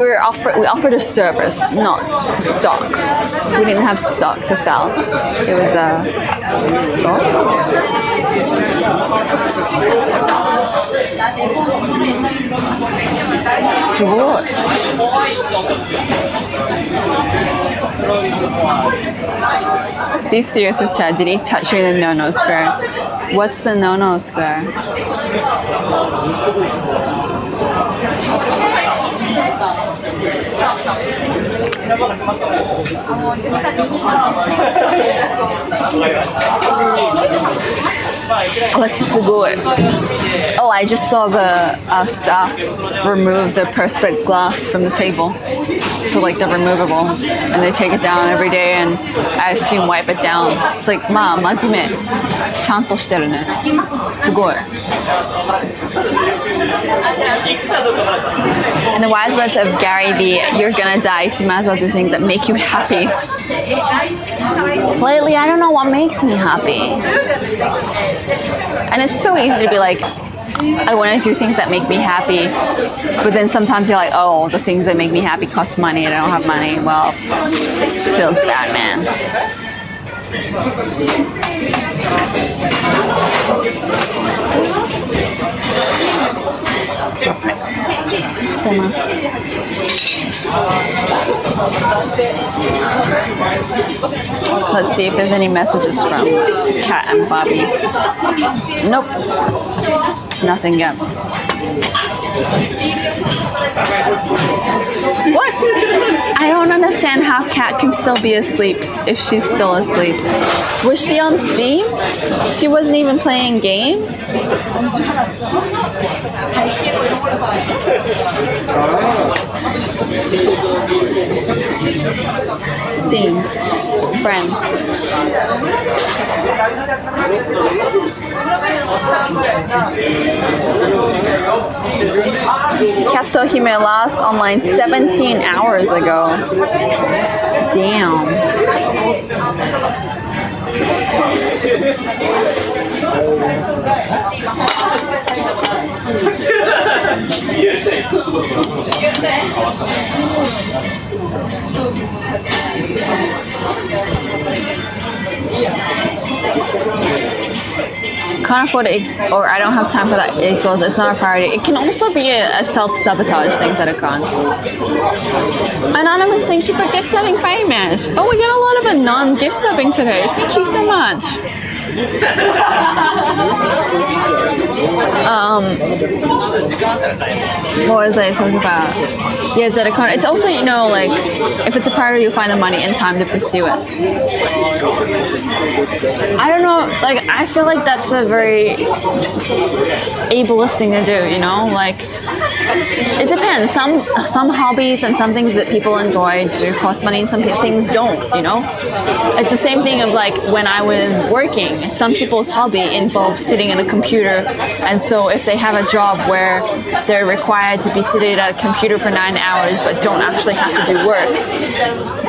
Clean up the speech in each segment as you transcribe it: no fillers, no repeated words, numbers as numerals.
We offered a service, not stock. We didn't have stock to sell. It was a Be serious with Chad. Did he touch you in the no-no square? What's the no-no square? What's the good? Oh, I just saw the staff remove the Perspex glass from the table. So like they're removable, and they take it down every day, and I assume wipe it down. It's like, ma, mazime, chanto shiteru ne. Sugoi. And the wise words of Gary Vee: you're gonna die, so you might as well do things that make you happy. Lately, I don't know what makes me happy. And it's so easy to be like, I want to do things that make me happy, but then sometimes you're like, oh, the things that make me happy cost money and I don't have money. Well, it feels bad, man. Let's see if there's any messages from Kat and Bobby. Nope. Nothing yet. What? I don't understand how Kat can still be asleep if she's still asleep. Was she on Steam? She wasn't even playing games? Steam. Friends. Kato Hime last online 17 hours ago. Damn. Can't afford it, or I don't have time for that equals it's not a priority. It can also be a self-sabotage thing that it can. Anonymous, thank you for gift subbing Firemash. Oh, we get a lot of a non-gift subbing today. Thank you so much. What was I talking about? Yeah, Zedekon. It's also, you know, like, if it's a priority, you find the money and time to pursue it. I don't know, like, I feel like that's a very ableist thing to do, you know? Like, it depends. Some hobbies and some things that people enjoy do cost money, and some things don't, you know? It's the same thing of, like, when I was working, some people's hobby involves sitting at a computer, and so if they have a job where they're required to be sitting at a computer for 9 hours but don't actually have to do work,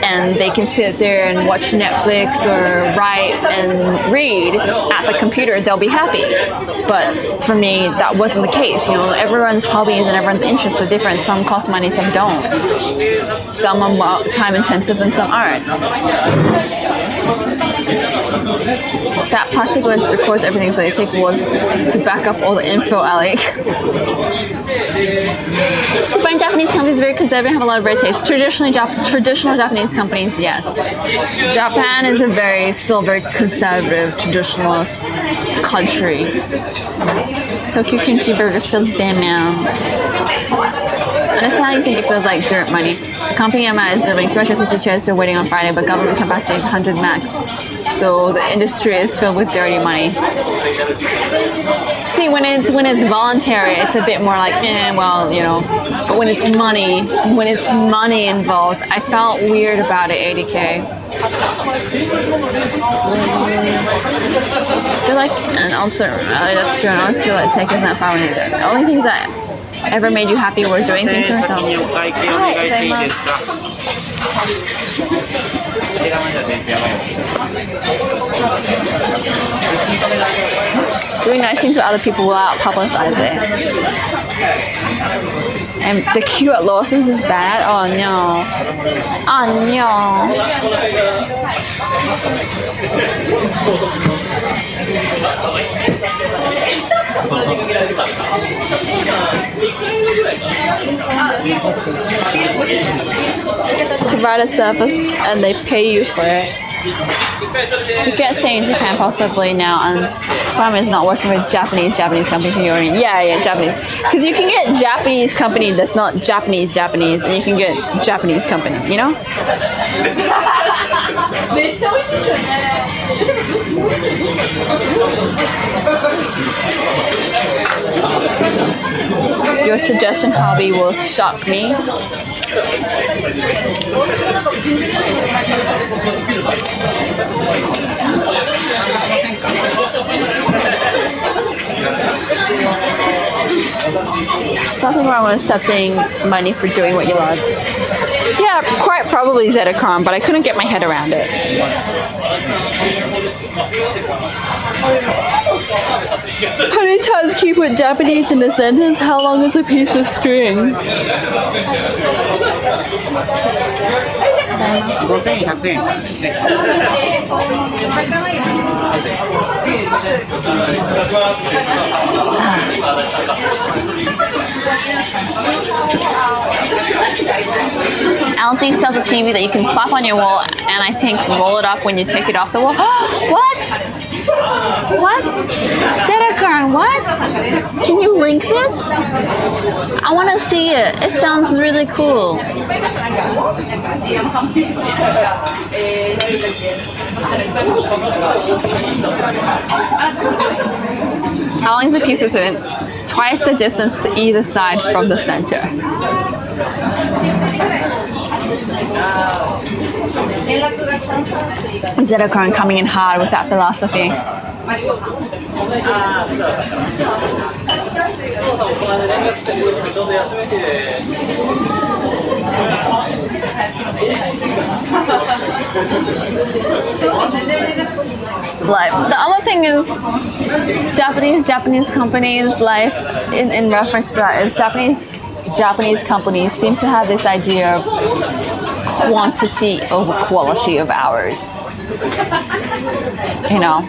and they can sit there and watch Netflix or write and read at the computer, they'll be happy. But for me, that wasn't the case. You know, everyone's hobbies and everyone's interests are different. Some cost money, some don't. Some are more time intensive and some aren't. That plastic lens records everything, so they take was to back up all the info, Alec. So foreign Japanese companies are very conservative and have a lot of red tape. Traditional Japanese companies, yes. Japan is still very conservative, traditionalist country. Tokyo Kimchi Burger feels bad, man. Understand how you think it feels like dirt money. The company I'm at is delivering 250 chairs to a wedding on Friday, but government capacity is 100 max. So the industry is filled with dirty money. See, when it's voluntary, it's a bit more like, well, you know. But when it's money involved, I felt weird about it. 80K. They're like, and also, that's true. And honestly, like tech is not far when it's the only things that ever made you happy or doing things for yourself? Doing nice things for other people without publicizing. And the queue at Lawson's is bad? Oh no. Oh no. Provide a service and they pay you for it. You can't stay in Japan possibly now, and problem is not working with Japanese company. Yeah, Japanese. Because you can get Japanese company that's not Japanese, and you can get Japanese company, you know? Your suggestion hobby will shock me. Something wrong with accepting money for doing what you love. Yeah, quite probably Zedacron, but I couldn't get my head around it. How many times can you put Japanese in a sentence? How long is a piece of string? 5100円ですね。LG sells a TV that you can slap on your wall and I think roll it up when you take it off the wall. What? What? Zedacron, what? Can you link this? I want to see it. It sounds really cool. How long is the piece of cement? Twice the distance to either side from the center. Zedacron coming in hard with that philosophy. Life. The other thing is Japanese companies' life in reference to that is Japanese companies seem to have this idea of quantity over quality of hours. You know,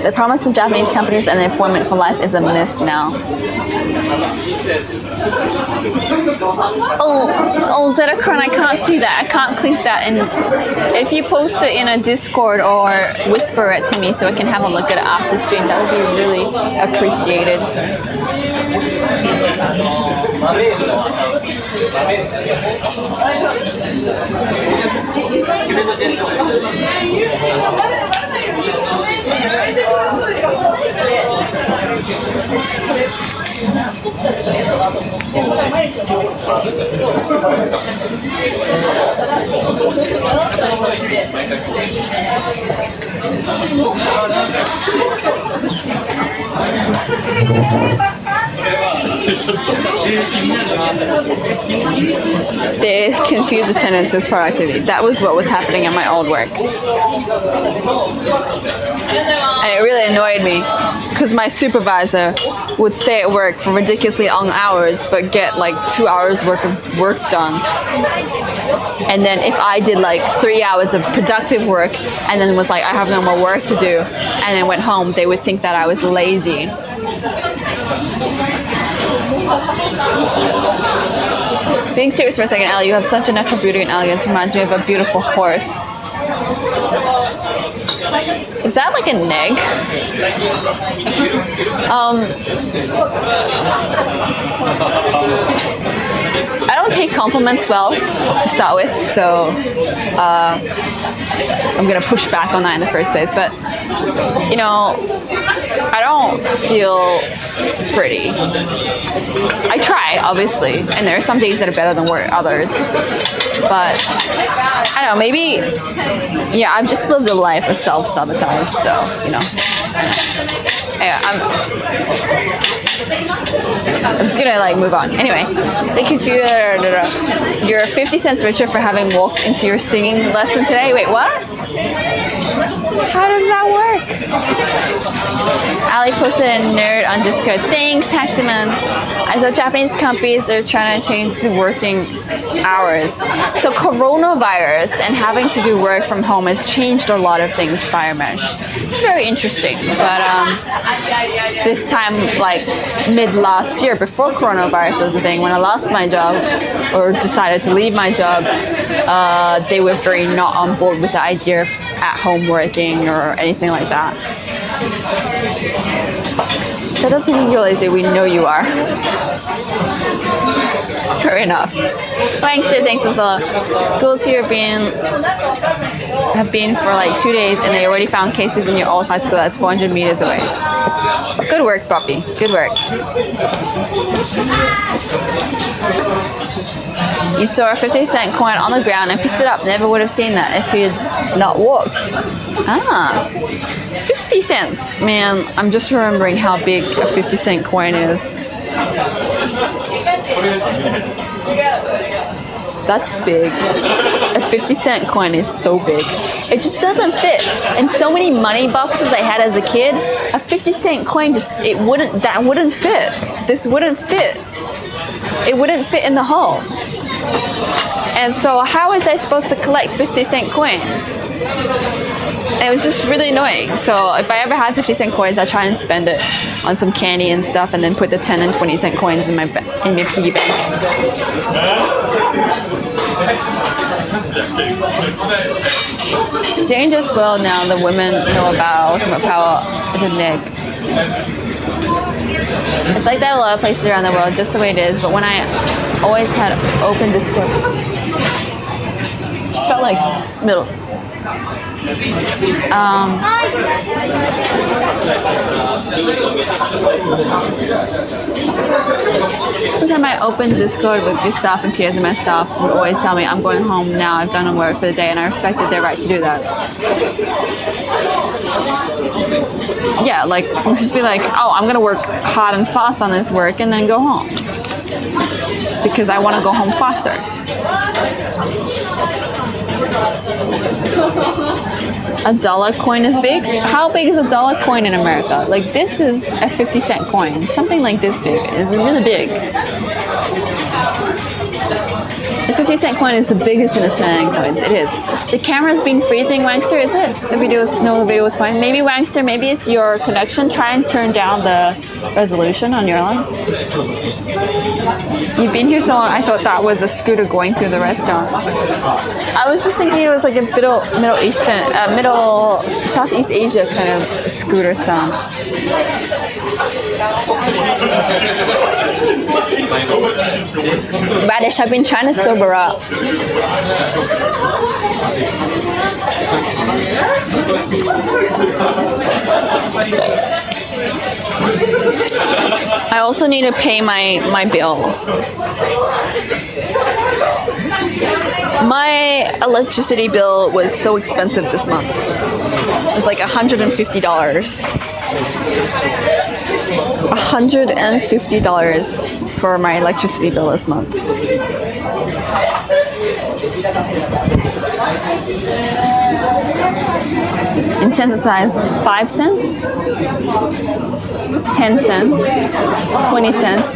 the promise of Japanese companies and the appointment for life is a myth now. Oh, Zedacron, I can't see that. I can't click that. And if you post it in a Discord or whisper it to me so I can have a look at it after stream, that would be really appreciated. They confuse attendance with productivity. That was what was happening at my old work. And it really annoyed me because my supervisor would stay at work for ridiculously long hours but get like 2 hours worth of work done. And then if I did like 3 hours of productive work and then was like, I have no more work to do, and then went home, they would think that I was lazy. Being serious for a second, Ellie, you have such a natural beauty and elegance. Reminds me of a beautiful horse. Is that like a neg? I don't take compliments well to start with, so I'm gonna push back on that in the first place. But you know, I don't feel pretty. I try, obviously, and there are some days that are better than others. But I don't know, maybe, yeah, I've just lived a life of self-sabotage, so, you know. Yeah, I'm just gonna like move on. Anyway, thank you for you're 50 cents richer for having walked into your singing lesson today. Wait, what? How does that work? Ali posted a nerd on Discord. Thanks, Hectaman. I thought Japanese companies are trying to change the working hours. So coronavirus and having to do work from home has changed a lot of things, Firemesh. It's very interesting. But this time, like mid last year, before coronavirus was a thing, when I lost my job or decided to leave my job, they were very not on board with the idea of at home working or anything like that. That doesn't mean you're lazy, we know you are. Fair enough. Thanks for the follow. Schools here have been for like 2 days and they already found cases in your old high school that's 400 meters away. Good work, Poppy. Good work. You saw a 50-cent coin on the ground and picked it up. Never would have seen that if you'd not walked. 50 cents. Man, I'm just remembering how big a 50-cent coin is. That's big. A 50-cent coin is so big. It just doesn't fit. In so many money boxes I had as a kid, a 50-cent coin that wouldn't fit. This wouldn't fit. It wouldn't fit in the hole. And so how was I supposed to collect 50-cent coins? It was just really annoying. So if I ever had 50-cent coins, I try and spend it on some candy and stuff and then put the 10 and 20-cent coins in my piggy bank. It's dangerous world now. The women know about ultimate power to the neck. It's like that a lot of places around the world, just the way it is. But when I always had open Discord, it just felt like middle. Every time I open Discord with Gustav and Piers and my staff would always tell me, I'm going home now, I've done work for the day, and I respected their right to do that. Yeah, like, just be like, oh, I'm gonna work hard and fast on this work and then go home. Because I wanna go home faster. A dollar coin is big? How big is a dollar coin in America? Like this is a 50-cent coin. Something like this big. It's really big. The 50-cent coin is the biggest in Australian coins. It is. The camera's been freezing, Wangster, is it? The video was fine. Maybe Wangster, maybe it's your connection. Try and turn down the resolution on your line. You've been here so long, I thought that was a scooter going through the restaurant. I was just thinking it was like a Southeast Asia kind of scooter sound. Radish, I've been trying to sober up. I also need to pay my bill. My electricity bill was so expensive this month. It was like $150. $150 for my electricity bill this month. In cents size, 5 cents, 10 cents, 20 cents.